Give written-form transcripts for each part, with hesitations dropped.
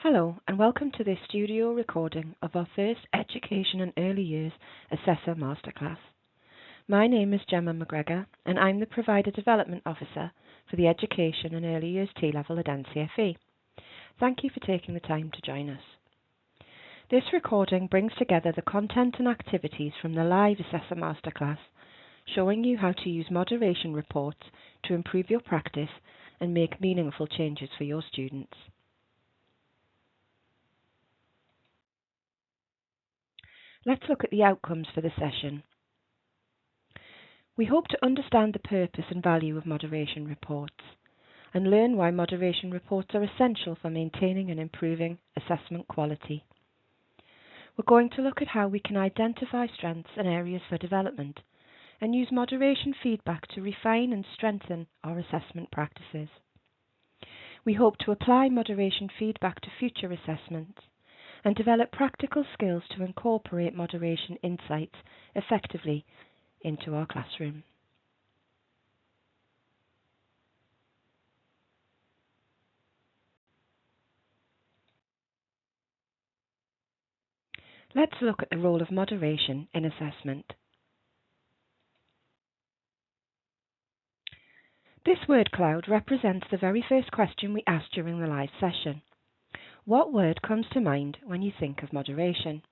Hello and welcome to this studio recording of our first Education and Early Years Assessor Masterclass. My name is Gemma McGregor and I'm the Provider Development Officer for the Education and Early Years T-Level at NCFE. Thank you for taking the time to join us. This recording brings together the content and activities from the live Assessor Masterclass, showing you how to use moderation reports to improve your practice and make meaningful changes for your students. Let's look at the outcomes for the session. We hope to understand the purpose and value of moderation reports and learn why moderation reports are essential for maintaining and improving assessment quality. We're going to look at how we can identify strengths and areas for development and use moderation feedback to refine and strengthen our assessment practices. We hope to apply moderation feedback to future assessments and develop practical skills to incorporate moderation insights effectively into our classroom. Let's look at the role of moderation in assessment. This word cloud represents the very first question we asked during the live session. What word comes to mind when you think of moderation?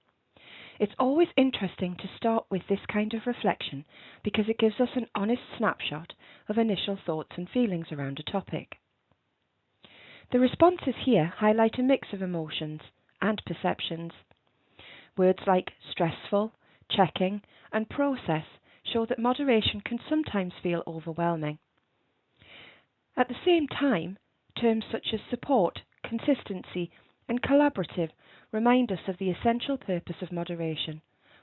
It's always interesting to start with this kind of reflection because it gives us an honest snapshot of initial thoughts and feelings around a topic. The responses here highlight a mix of emotions and perceptions. Words like stressful, checking, and process show that moderation can sometimes feel overwhelming. At the same time, terms such as support, consistency, and collaborative remind us of the essential purpose of moderation,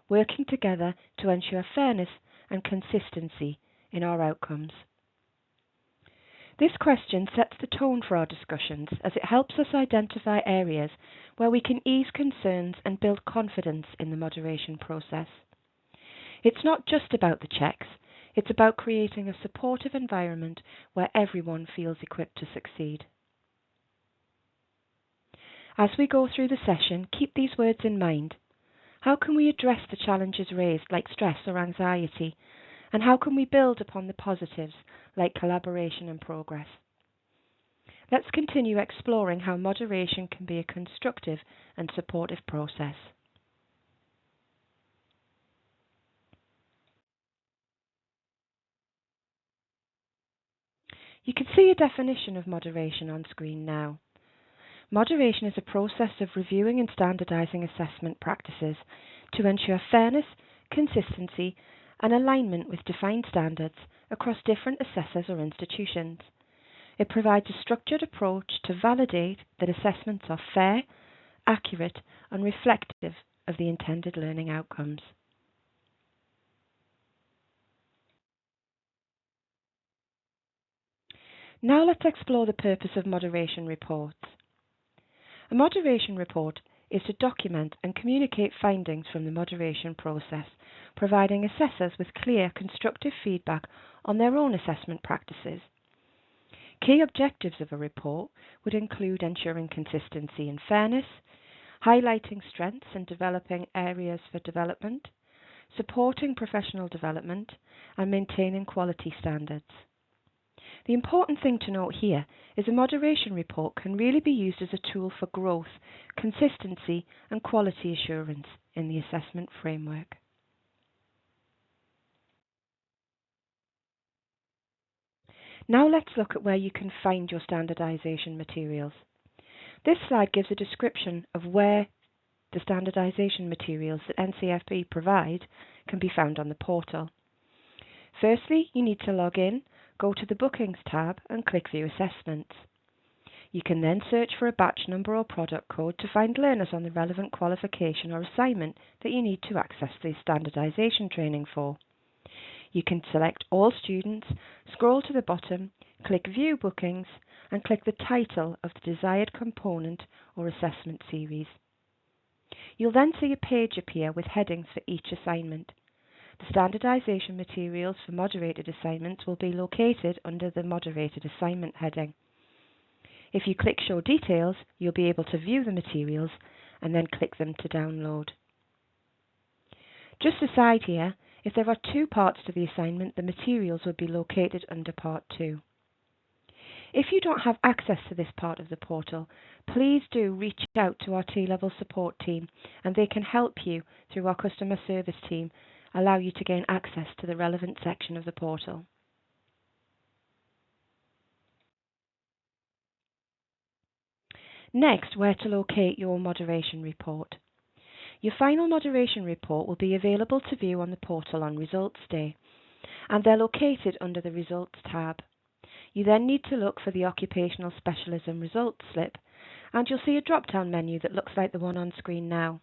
working together to ensure fairness and consistency in our outcomes. This question sets the tone for our discussions as it helps us identify areas where we can ease concerns and build confidence in the moderation process. It's not just about the checks, it's about creating a supportive environment where everyone feels equipped to succeed. As we go through the session, keep these words in mind. How can we address the challenges raised like stress or anxiety? And how can we build upon the positives like collaboration and progress? Let's continue exploring how moderation can be a constructive and supportive process. You can see a definition of moderation on screen now. Moderation is a process of reviewing and standardizing assessment practices to ensure fairness, consistency, and alignment with defined standards across different assessors or institutions. It provides a structured approach to validate that assessments are fair, accurate, and reflective of the intended learning outcomes. Now let's explore the purpose of moderation reports. A moderation report is to document and communicate findings from the moderation process, providing assessors with clear, constructive feedback on their own assessment practices. Key objectives of a report would include ensuring consistency and fairness, highlighting strengths and developing areas for development, supporting professional development, and maintaining quality standards. The important thing to note here is a moderation report can really be used as a tool for growth, consistency, and quality assurance in the assessment framework. Now let's look at where you can find your standardization materials. This slide gives a description of where the standardization materials that NCFE provide can be found on the portal. Firstly, you need to log in, go to the Bookings tab and click View Assessments. You can then search for a batch number or product code to find learners on the relevant qualification or assignment that you need to access the standardization training for. You can select All Students, scroll to the bottom, click View Bookings, and click the title of the desired component or assessment series. You'll then see a page appear with headings for each assignment. The standardization materials for moderated assignments will be located under the Moderated Assignment heading. If you click Show Details, you'll be able to view the materials and then click them to download. Just aside here, if there are two parts to the assignment, the materials will be located under Part 2. If you don't have access to this part of the portal, please do reach out to our T-level support team and they can help you through our customer service team, allow you to gain access to the relevant section of the portal. Next, where to locate your moderation report. Your final moderation report will be available to view on the portal on Results Day, and they're located under the Results tab. You then need to look for the Occupational Specialism Results slip, and you'll see a drop-down menu that looks like the one on screen now.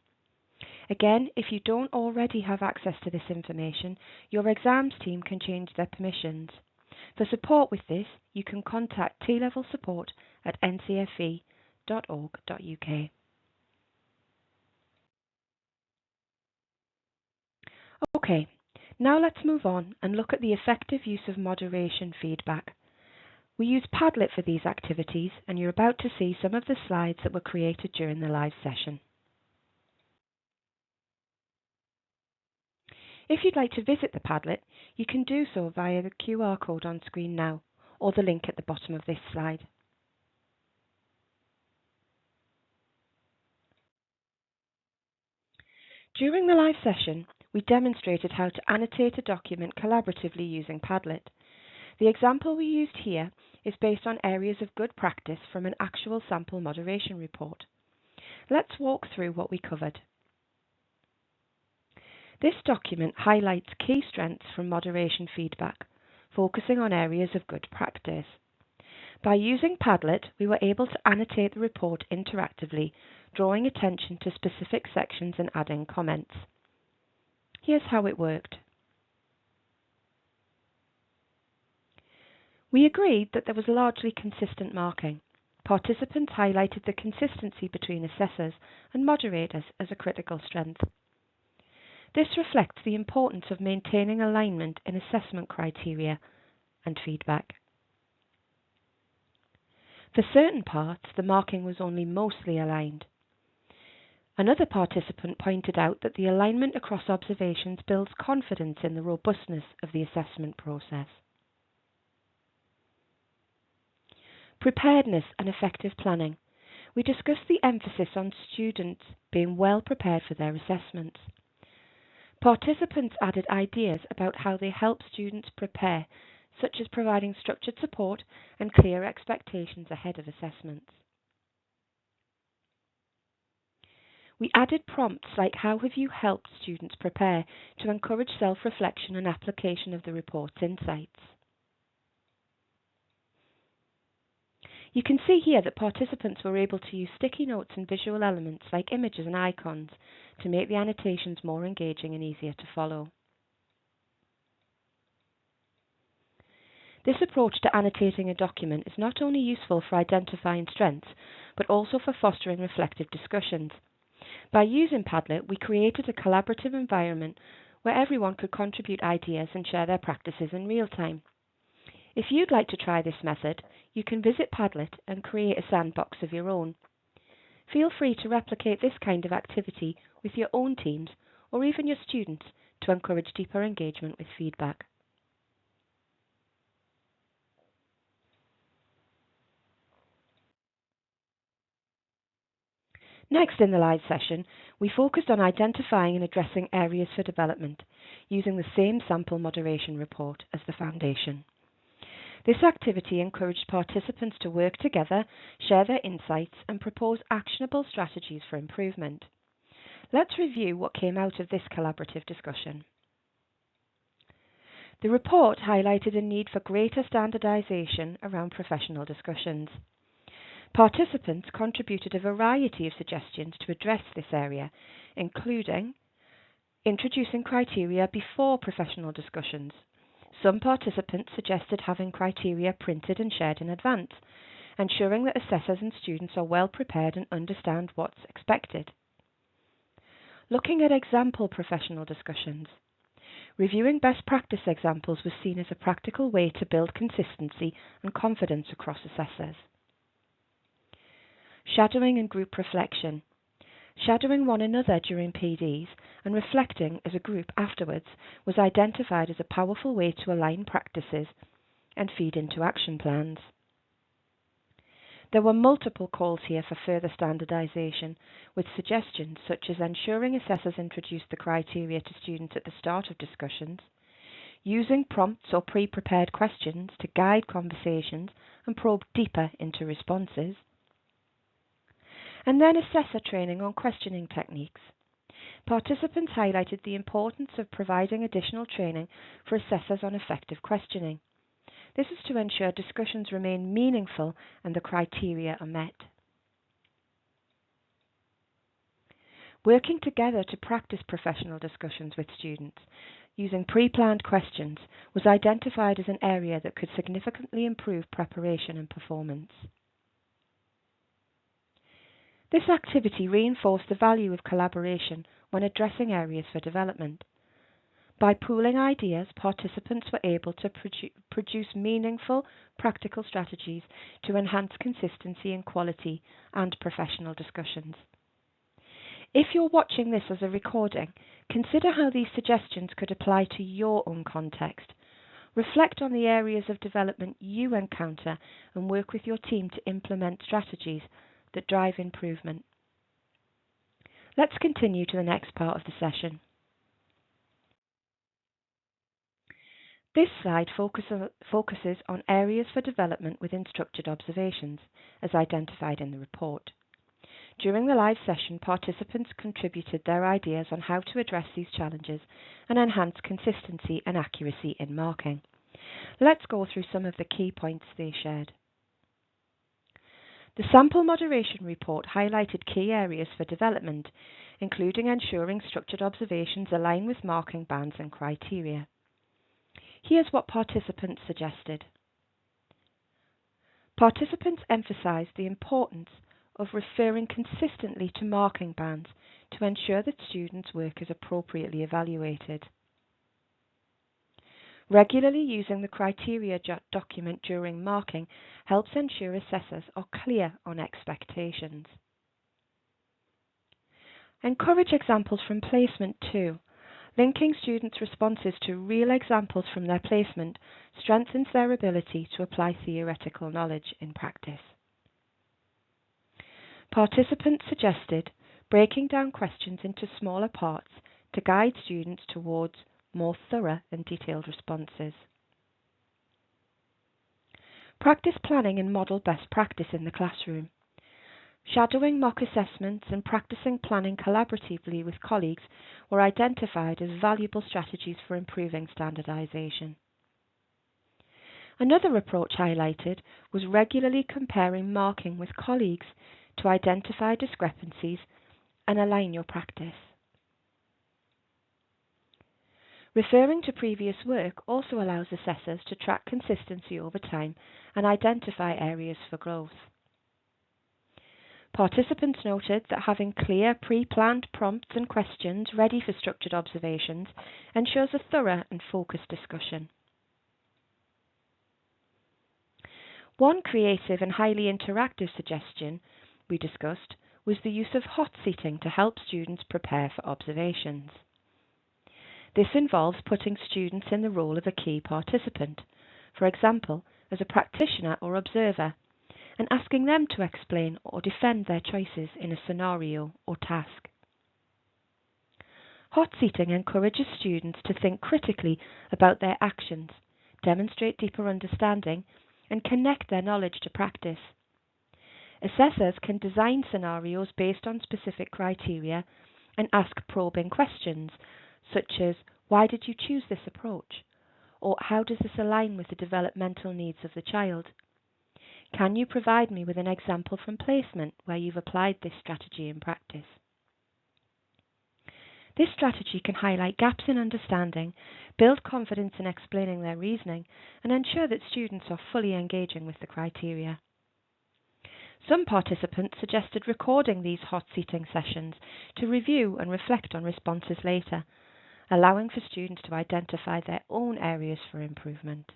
Again, if you don't already have access to this information, your exams team can change their permissions. For support with this, you can contact T-level support at ncfe.org.uk. Okay, now let's move on and look at the effective use of moderation feedback. We use Padlet for these activities, and you're about to see some of the slides that were created during the live session. If you'd like to visit the Padlet, you can do so via the QR code on screen now, or the link at the bottom of this slide. During the live session, we demonstrated how to annotate a document collaboratively using Padlet. The example we used here is based on areas of good practice from an actual sample moderation report. Let's walk through what we covered. This document highlights key strengths from moderation feedback, focusing on areas of good practice. By using Padlet, we were able to annotate the report interactively, drawing attention to specific sections and adding comments. Here's how it worked. We agreed that there was largely consistent marking. Participants highlighted the consistency between assessors and moderators as a critical strength. This reflects the importance of maintaining alignment in assessment criteria and feedback. For certain parts, the marking was only mostly aligned. Another participant pointed out that the alignment across observations builds confidence in the robustness of the assessment process. Preparedness and effective planning. We discussed the emphasis on students being well prepared for their assessments. Participants added ideas about how they help students prepare, such as providing structured support and clear expectations ahead of assessments. We added prompts like how have you helped students prepare to encourage self-reflection and application of the report's insights. You can see here that participants were able to use sticky notes and visual elements like images and icons to make the annotations more engaging and easier to follow. This approach to annotating a document is not only useful for identifying strengths, but also for fostering reflective discussions. By using Padlet, we created a collaborative environment where everyone could contribute ideas and share their practices in real time. If you'd like to try this method, you can visit Padlet and create a sandbox of your own. Feel free to replicate this kind of activity with your own teams or even your students to encourage deeper engagement with feedback. Next, in the live session, we focused on identifying and addressing areas for development using the same sample moderation report as the foundation. This activity encouraged participants to work together, share their insights, and propose actionable strategies for improvement. Let's review what came out of this collaborative discussion. The report highlighted a need for greater standardization around professional discussions. Participants contributed a variety of suggestions to address this area, including introducing criteria before professional discussions. Some participants suggested having criteria printed and shared in advance, ensuring that assessors and students are well prepared and understand what's expected. Looking at example professional discussions. Reviewing best practice examples was seen as a practical way to build consistency and confidence across assessors. Shadowing and group reflection. Shadowing one another during PDs and reflecting as a group afterwards was identified as a powerful way to align practices and feed into action plans. There were multiple calls here for further standardisation, with suggestions such as ensuring assessors introduce the criteria to students at the start of discussions, using prompts or pre-prepared questions to guide conversations and probe deeper into responses, and then assessor training on questioning techniques. Participants highlighted the importance of providing additional training for assessors on effective questioning. This is to ensure discussions remain meaningful and the criteria are met. Working together to practice professional discussions with students using pre-planned questions was identified as an area that could significantly improve preparation and performance. This activity reinforced the value of collaboration when addressing areas for development. By pooling ideas, participants were able to produce meaningful, practical strategies to enhance consistency and quality and professional discussions. If you're watching this as a recording, consider how these suggestions could apply to your own context. Reflect on the areas of development you encounter and work with your team to implement strategies that drive improvement. Let's continue to the next part of the session. This slide focuses on areas for development within structured observations, as identified in the report. During the live session, participants contributed their ideas on how to address these challenges and enhance consistency and accuracy in marking. Let's go through some of the key points they shared. The sample moderation report highlighted key areas for development, including ensuring structured observations align with marking bands and criteria. Here's what participants suggested. Participants emphasised the importance of referring consistently to marking bands to ensure that students' work is appropriately evaluated. Regularly using the criteria document during marking helps ensure assessors are clear on expectations. Encourage examples from placement too. Linking students' responses to real examples from their placement strengthens their ability to apply theoretical knowledge in practice. Participants suggested breaking down questions into smaller parts to guide students towards more thorough and detailed responses. Practice planning and model best practice in the classroom. Shadowing mock assessments and practicing planning collaboratively with colleagues were identified as valuable strategies for improving standardisation. Another approach highlighted was regularly comparing marking with colleagues to identify discrepancies and align your practice. Referring to previous work also allows assessors to track consistency over time and identify areas for growth. Participants noted that having clear pre-planned prompts and questions ready for structured observations ensures a thorough and focused discussion. One creative and highly interactive suggestion we discussed was the use of hot seating to help students prepare for observations. This involves putting students in the role of a key participant, for example, as a practitioner or observer, and asking them to explain or defend their choices in a scenario or task. Hot seating encourages students to think critically about their actions, demonstrate deeper understanding, and connect their knowledge to practice. Assessors can design scenarios based on specific criteria and ask probing questions, such as, "Why did you choose this approach?" or "How does this align with the developmental needs of the child?" Can you provide me with an example from placement where you've applied this strategy in practice? This strategy can highlight gaps in understanding, build confidence in explaining their reasoning, and ensure that students are fully engaging with the criteria. Some participants suggested recording these hot seating sessions to review and reflect on responses later, allowing for students to identify their own areas for improvement.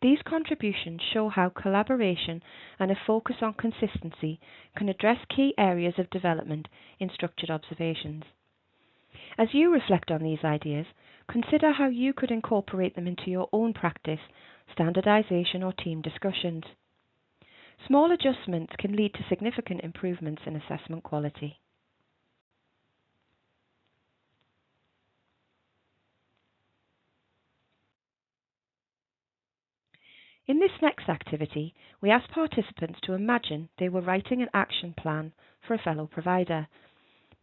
These contributions show how collaboration and a focus on consistency can address key areas of development in structured observations. As you reflect on these ideas, consider how you could incorporate them into your own practice, standardization, or team discussions. Small adjustments can lead to significant improvements in assessment quality. In this next activity, we asked participants to imagine they were writing an action plan for a fellow provider,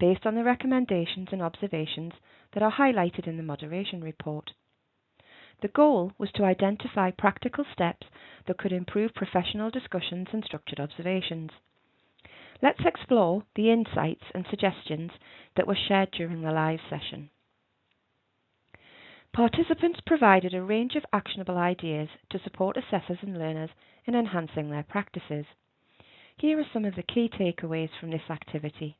based on the recommendations and observations that are highlighted in the moderation report. The goal was to identify practical steps that could improve professional discussions and structured observations. Let's explore the insights and suggestions that were shared during the live session. Participants provided a range of actionable ideas to support assessors and learners in enhancing their practices. Here are some of the key takeaways from this activity.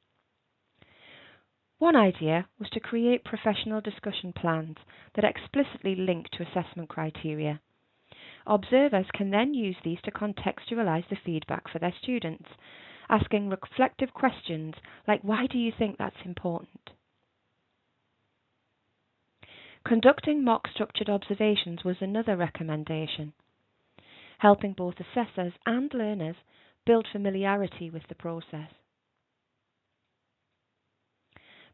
One idea was to create professional discussion plans that explicitly link to assessment criteria. Observers can then use these to contextualize the feedback for their students, asking reflective questions like, why do you think that's important? Conducting mock structured observations was another recommendation, helping both assessors and learners build familiarity with the process.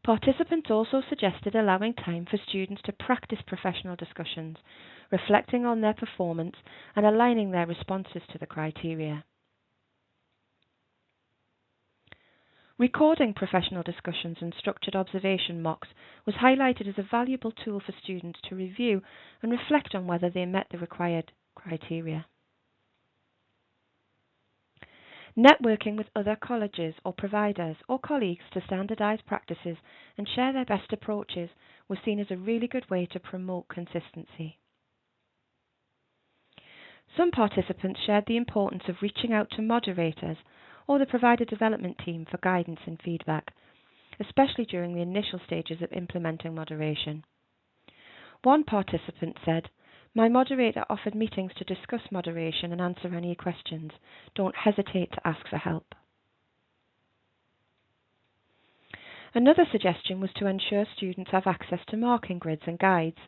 Participants also suggested allowing time for students to practice professional discussions, reflecting on their performance and aligning their responses to the criteria. Recording professional discussions and structured observation mocks was highlighted as a valuable tool for students to review and reflect on whether they met the required criteria. Networking with other colleges or providers or colleagues to standardise practices and share their best approaches was seen as a really good way to promote consistency. Some participants shared the importance of reaching out to moderators or the provider development team for guidance and feedback, especially during the initial stages of implementing moderation. One participant said, "My moderator offered meetings to discuss moderation and answer any questions. Don't hesitate to ask for help." Another suggestion was to ensure students have access to marking grids and guides.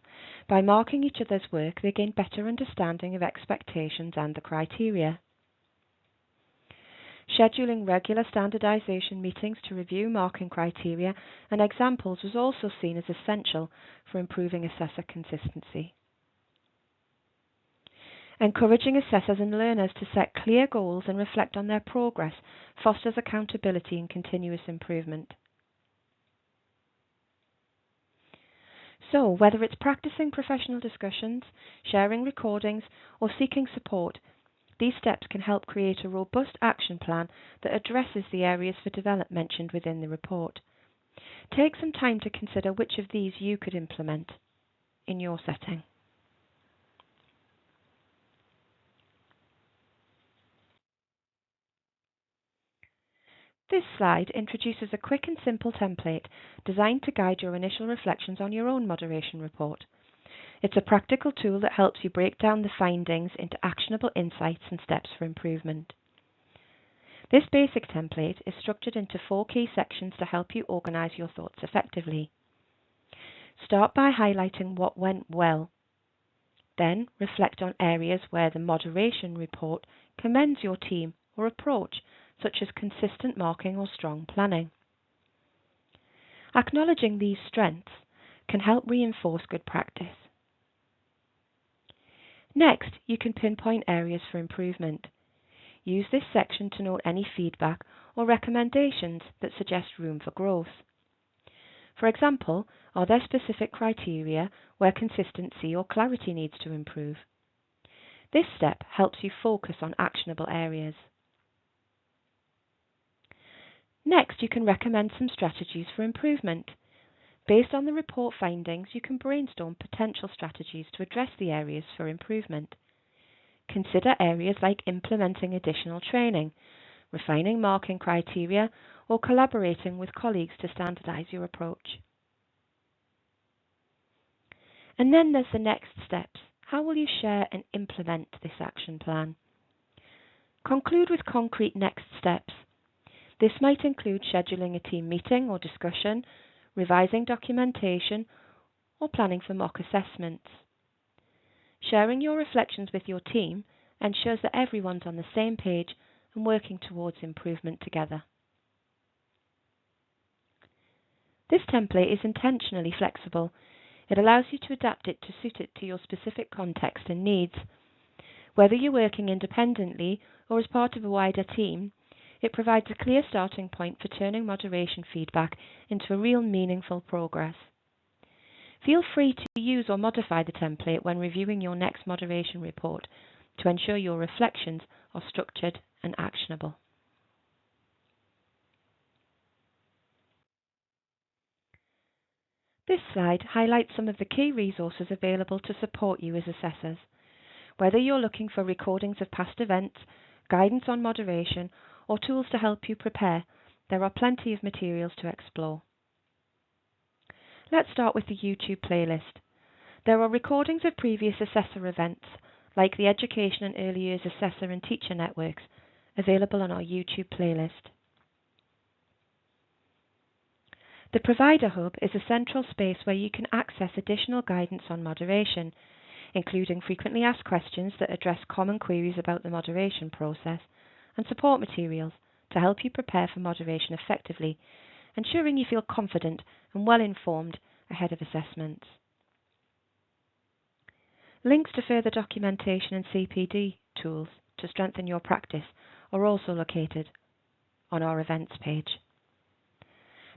By marking each other's work, they gain better understanding of expectations and the criteria. Scheduling regular standardization meetings to review marking criteria and examples was also seen as essential for improving assessor consistency. Encouraging assessors and learners to set clear goals and reflect on their progress fosters accountability and continuous improvement. So, whether it's practicing professional discussions, sharing recordings, or seeking support, these steps can help create a robust action plan that addresses the areas for development mentioned within the report. Take some time to consider which of these you could implement in your setting. This slide introduces a quick and simple template designed to guide your initial reflections on your own moderation report. It's a practical tool that helps you break down the findings into actionable insights and steps for improvement. This basic template is structured into 4 key sections to help you organize your thoughts effectively. Start by highlighting what went well. Then reflect on areas where the moderation report commends your team or approach, such as consistent marking or strong planning. Acknowledging these strengths can help reinforce good practice. Next, you can pinpoint areas for improvement. Use this section to note any feedback or recommendations that suggest room for growth. For example, are there specific criteria where consistency or clarity needs to improve? This step helps you focus on actionable areas. Next, you can recommend some strategies for improvement. Based on the report findings, you can brainstorm potential strategies to address the areas for improvement. Consider areas like implementing additional training, refining marking criteria, or collaborating with colleagues to standardize your approach. And then there's the next steps, how will you share and implement this action plan? Conclude with concrete next steps. This might include scheduling a team meeting or discussion, revising documentation, or planning for mock assessments. Sharing your reflections with your team ensures that everyone's on the same page and working towards improvement together. This template is intentionally flexible. It allows you to adapt it to suit it to your specific context and needs. Whether you're working independently or as part of a wider team, it provides a clear starting point for turning moderation feedback into a real meaningful progress. Feel free to use or modify the template when reviewing your next moderation report to ensure your reflections are structured and actionable. This slide highlights some of the key resources available to support you as assessors. Whether you're looking for recordings of past events, guidance on moderation, or tools to help you prepare, there are plenty of materials to explore. Let's start with the YouTube playlist. There are recordings of previous Assessor events, like the Education and Early Years Assessor and Teacher Networks, available on our YouTube playlist. The Provider Hub is a central space where you can access additional guidance on moderation, including frequently asked questions that address common queries about the moderation process, and support materials to help you prepare for moderation effectively, ensuring you feel confident and well informed ahead of assessments. Links to further documentation and CPD tools to strengthen your practice are also located on our events page.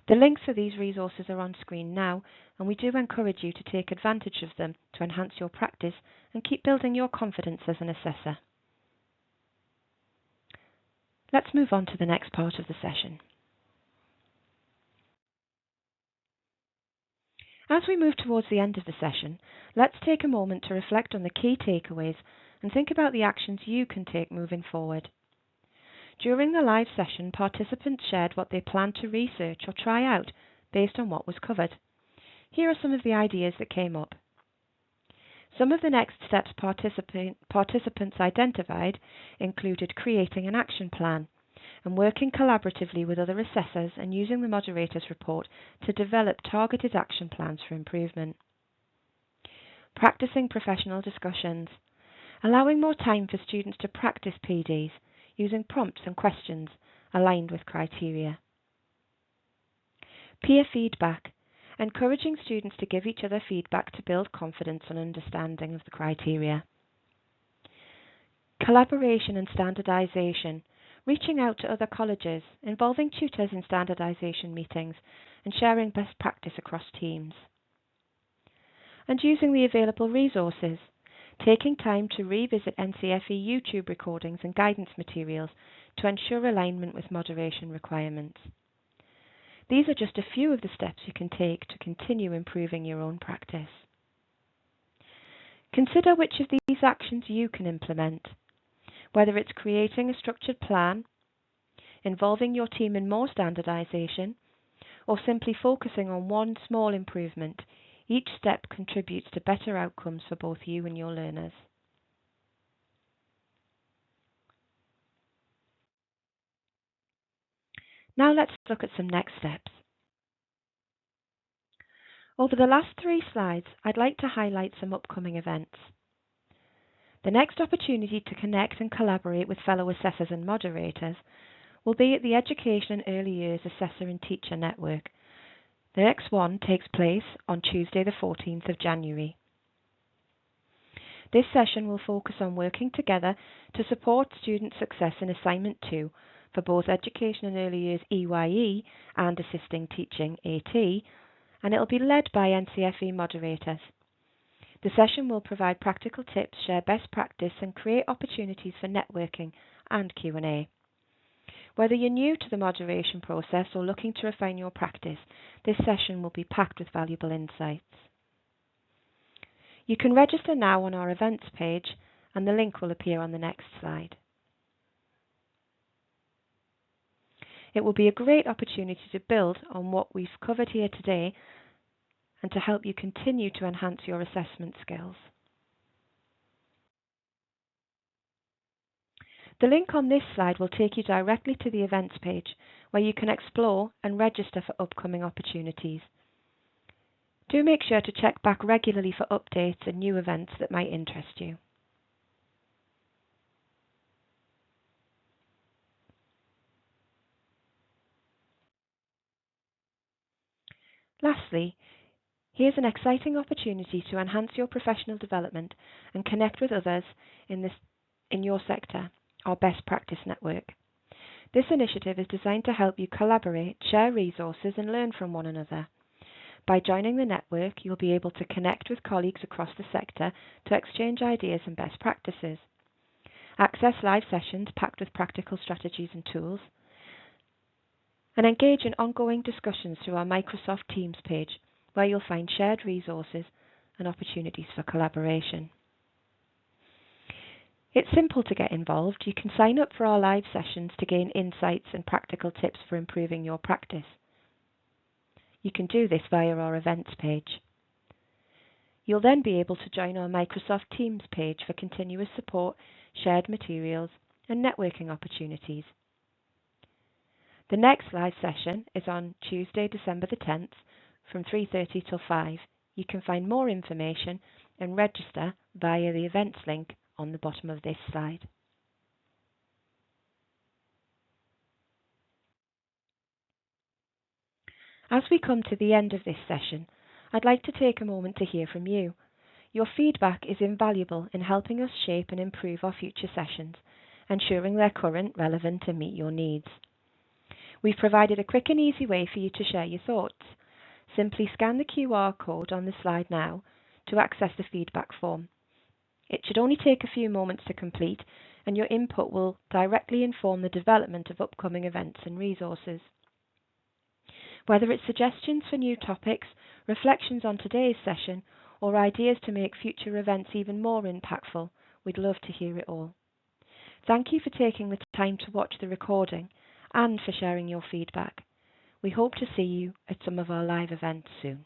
The links for these resources are on screen now, and we do encourage you to take advantage of them to enhance your practice and keep building your confidence as an assessor. Let's move on to the next part of the session. As we move towards the end of the session, let's take a moment to reflect on the key takeaways and think about the actions you can take moving forward. During the live session, participants shared what they plan to research or try out based on what was covered. Here are some of the ideas that came up. Some of the next steps participants identified included creating an action plan and working collaboratively with other assessors and using the moderator's report to develop targeted action plans for improvement. Practicing professional discussions, allowing more time for students to practice PDs using prompts and questions aligned with criteria. Peer feedback, encouraging students to give each other feedback to build confidence and understanding of the criteria. Collaboration and standardization, reaching out to other colleges, involving tutors in standardization meetings, and sharing best practice across teams. And using the available resources, taking time to revisit NCFE YouTube recordings and guidance materials to ensure alignment with moderation requirements. These are just a few of the steps you can take to continue improving your own practice. Consider which of these actions you can implement, whether it's creating a structured plan, involving your team in more standardization, or simply focusing on one small improvement. Each step contributes to better outcomes for both you and your learners. Now let's look at some next steps. Over the last 3 slides, I'd like to highlight some upcoming events. The next opportunity to connect and collaborate with fellow assessors and moderators will be at the Education and Early Years Assessor and Teacher Network. The next one takes place on Tuesday the 14th of January. This session will focus on working together to support student success in Assignment 2 for both Education and Early Years EYE and Assisting Teaching AT, and it will be led by NCFE moderators. The session will provide practical tips, share best practice, and create opportunities for networking and Q&A. Whether you're new to the moderation process or looking to refine your practice, this session will be packed with valuable insights. You can register now on our events page, and the link will appear on the next slide. It will be a great opportunity to build on what we've covered here today and to help you continue to enhance your assessment skills. The link on this slide will take you directly to the events page, where you can explore and register for upcoming opportunities. Do make sure to check back regularly for updates and new events that might interest you. Lastly, here's an exciting opportunity to enhance your professional development and connect with others in your sector, our Best Practice Network. This initiative is designed to help you collaborate, share resources, and learn from one another. By joining the network, you'll be able to connect with colleagues across the sector to exchange ideas and best practices, access live sessions packed with practical strategies and tools, and engage in ongoing discussions through our Microsoft Teams page, where you'll find shared resources and opportunities for collaboration. It's simple to get involved. You can sign up for our live sessions to gain insights and practical tips for improving your practice. You can do this via our events page. You'll then be able to join our Microsoft Teams page for continuous support, shared materials, and networking opportunities. The next live session is on Tuesday, December the 10th from 3:30 till 5. You can find more information and register via the events link on the bottom of this slide. As we come to the end of this session, I'd like to take a moment to hear from you. Your feedback is invaluable in helping us shape and improve our future sessions, ensuring they're current, relevant, and meet your needs. We've provided a quick and easy way for you to share your thoughts. Simply scan the QR code on the slide now to access the feedback form. It should only take a few moments to complete, and your input will directly inform the development of upcoming events and resources. Whether it's suggestions for new topics, reflections on today's session, or ideas to make future events even more impactful, we'd love to hear it all. Thank you for taking the time to watch the recording and for sharing your feedback. We hope to see you at some of our live events soon.